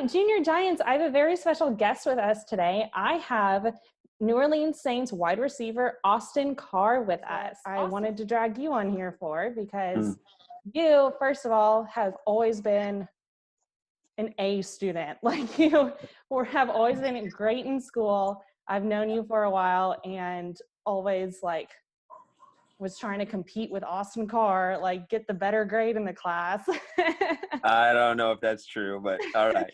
right, Junior Giants, I have a very special guest with us today. I have New Orleans Saints wide receiver Austin Carr with us. I wanted to drag you on here for because you, first of all, have always been an A student. Like you or have always been great in school. I've known you for a while and always like was trying to compete with Austin Carr, like get the better grade in the class. I don't know if that's true, but all right.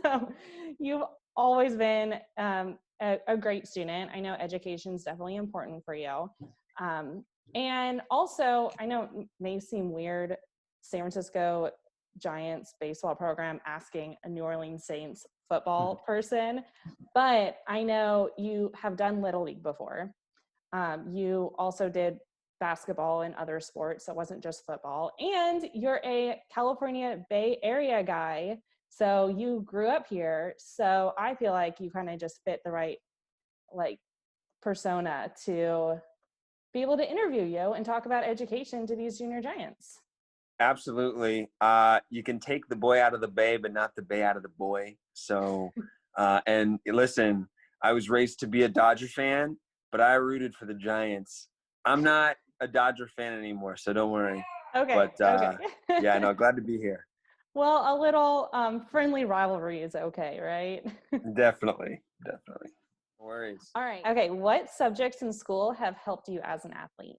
So you've always been a great student. I know education is definitely important for you. And also, I know it may seem weird, San Francisco Giants baseball program asking a New Orleans Saints football person, but I know you have done Little League before. You also did basketball and other sports, so it wasn't just football. And you're a California Bay Area guy, so you grew up here. So I feel like you kind of just fit the right like persona to be able to interview you and talk about education to these junior giants. Absolutely. You can take the boy out of the bay, but not the bay out of the boy. So, and listen, I was raised to be a Dodger fan, but I rooted for the Giants. I'm not a Dodger fan anymore, so don't worry. Okay. But okay. yeah, no, glad to be here. Well, a little friendly rivalry is okay, right? Definitely. No worries. All right. Okay. What subjects in school have helped you as an athlete?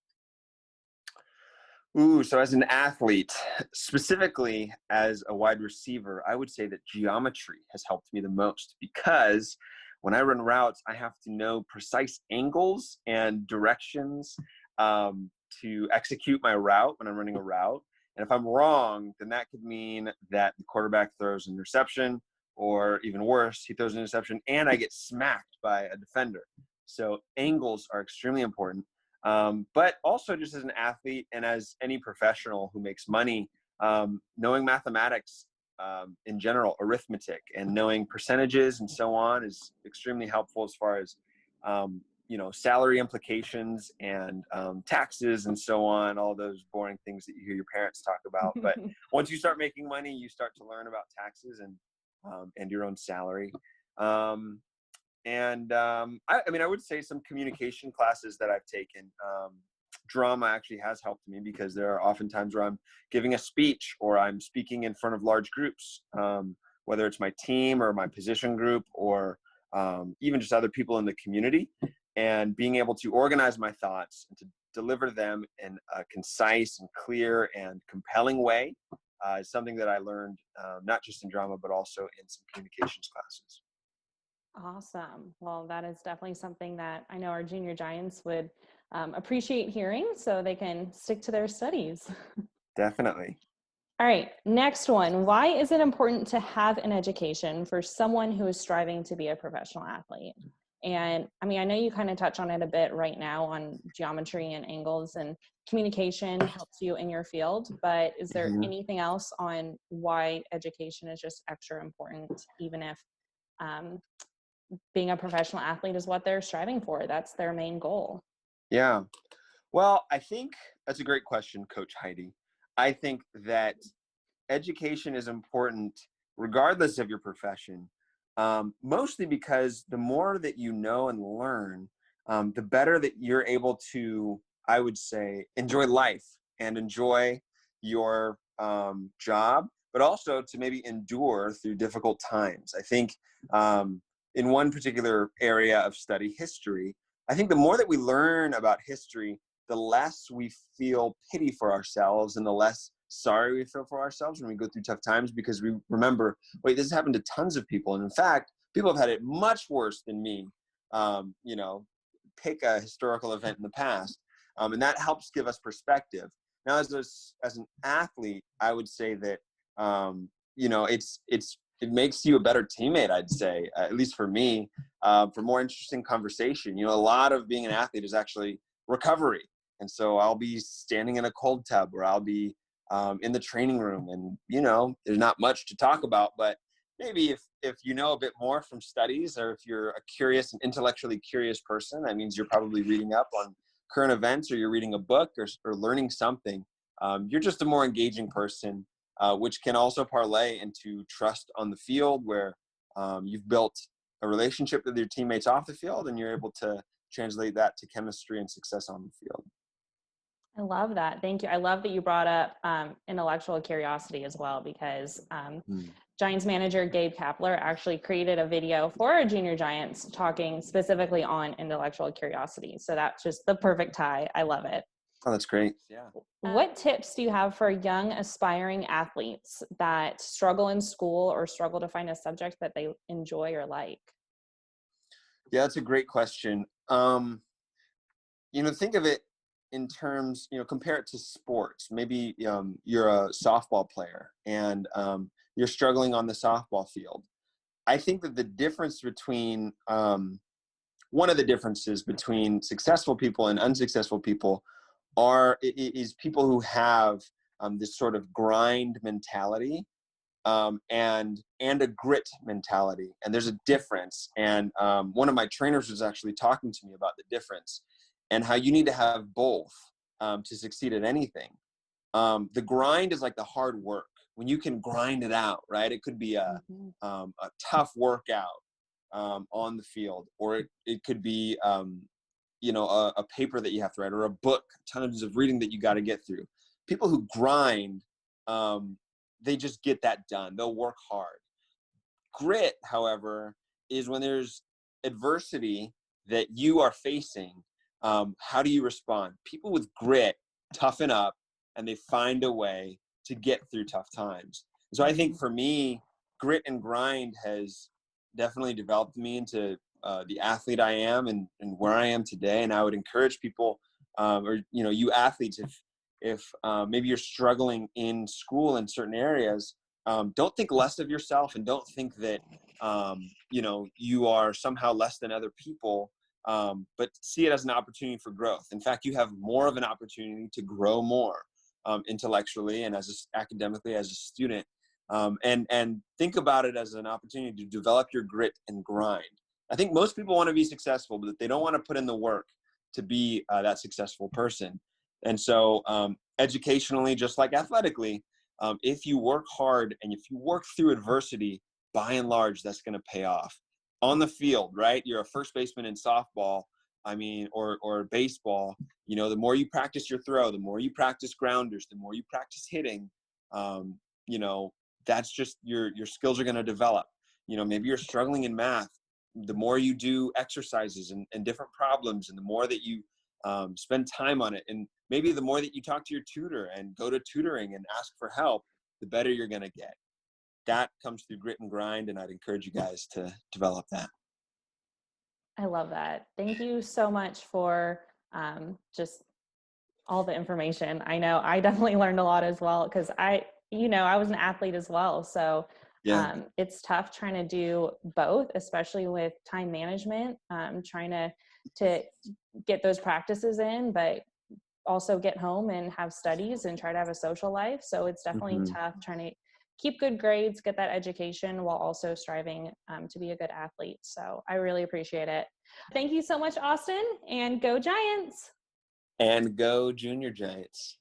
Ooh, so as an athlete, specifically as a wide receiver, I would say that geometry has helped me the most because when I run routes, I have to know precise angles and directions to execute my route when I'm running a route. And if I'm wrong, then that could mean that the quarterback throws an interception, or even worse, he throws an interception and I get smacked by a defender. So angles are extremely important. But also just as an athlete and as any professional who makes money, knowing mathematics in general, arithmetic, and knowing percentages and so on is extremely helpful as far as, salary implications and taxes and so on, all those boring things that you hear your parents talk about. But once you start making money, you start to learn about taxes and your own salary. I would say some communication classes that I've taken. Drama actually has helped me because there are often times where I'm giving a speech or I'm speaking in front of large groups, whether it's my team or my position group or even just other people in the community, and being able to organize my thoughts and to deliver them in a concise and clear and compelling way is something that I learned not just in drama, but also in some communications classes. Awesome. Well, that is definitely something that I know our junior giants would appreciate hearing so they can stick to their studies. Definitely. All right, next one. Why is it important to have an education for someone who is striving to be a professional athlete? And I mean, I know you kind of touch on it a bit right now on geometry and angles, and communication helps you in your field, but is there anything else on why education is just extra important, even if being a professional athlete is what they're striving for? That's their main goal. Yeah. Well, I think that's a great question, Coach Heidi. I think that education is important regardless of your profession, mostly because the more that you know and learn, the better that you're able to, I would say, enjoy life and enjoy your job, but also to maybe endure through difficult times. I think in one particular area of study, history, I think the more that we learn about history, the less we feel pity for ourselves and the less sorry we feel for ourselves when we go through tough times, because we remember, wait, this has happened to tons of people. And in fact, people have had it much worse than me. Pick a historical event in the past. And that helps give us perspective. Now, as an athlete, I would say that, it makes you a better teammate, I'd say, at least for me, for more interesting conversation. A lot of being an athlete is actually recovery. And so I'll be standing in a cold tub, or I'll be in the training room, and, there's not much to talk about, but maybe if you know a bit more from studies, or if you're a curious and intellectually curious person, that means you're probably reading up on current events, or you're reading a book, or learning something. You're just a more engaging person which can also parlay into trust on the field, where you've built a relationship with your teammates off the field, and you're able to translate that to chemistry and success on the field. I love that. Thank you. I love that you brought up intellectual curiosity as well, because Giants manager Gabe Kapler actually created a video for our junior Giants talking specifically on intellectual curiosity. So that's just the perfect tie. I love it. Oh, that's great. Yeah. What tips do you have for young aspiring athletes that struggle in school or struggle to find a subject that they enjoy or like? Yeah, that's a great question. Think of it in terms, compare it to sports. Maybe you're a softball player and you're struggling on the softball field. I think that the difference between one of the differences between successful people and unsuccessful people is people who have this sort of grind mentality and a grit mentality. And there's a difference. And one of my trainers was actually talking to me about the difference and how you need to have both to succeed at anything. The grind is like the hard work. When you can grind it out, right? It could be a tough workout on the field, or it could be, a paper that you have to write, or a book, tons of reading that you got to get through. People who grind, they just get that done. They'll work hard. Grit, however, is when there's adversity that you are facing. How do you respond? People with grit toughen up and they find a way to get through tough times. So I think for me, grit and grind has definitely developed me into the athlete I am and where I am today. And I would encourage people, you athletes, if maybe you're struggling in school in certain areas, don't think less of yourself, and don't think that you are somehow less than other people, but see it as an opportunity for growth. In fact, you have more of an opportunity to grow more intellectually and academically as a student, and think about it as an opportunity to develop your grit and grind. I think most people want to be successful, but they don't want to put in the work to be that successful person. And so educationally, just like athletically, if you work hard and if you work through adversity, by and large, that's going to pay off. On the field, right? You're a first baseman in softball, or baseball. The more you practice your throw, the more you practice grounders, the more you practice hitting, that's just your skills are going to develop. Maybe you're struggling in math. The more you do exercises and different problems, and the more that you spend time on it, and maybe the more that you talk to your tutor and go to tutoring and ask for help, the better you're going to get. That comes through grit and grind, and I'd encourage you guys to develop that. I love that. Thank you so much for just all the information. I know I definitely learned a lot as well, because I was an athlete as well. So Yeah. It's tough trying to do both, especially with time management, trying to get those practices in, but also get home and have studies and try to have a social life. So it's definitely tough trying to keep good grades, get that education while also striving to be a good athlete. So I really appreciate it. Thank you so much, Austin, and go Giants. And go Junior Giants.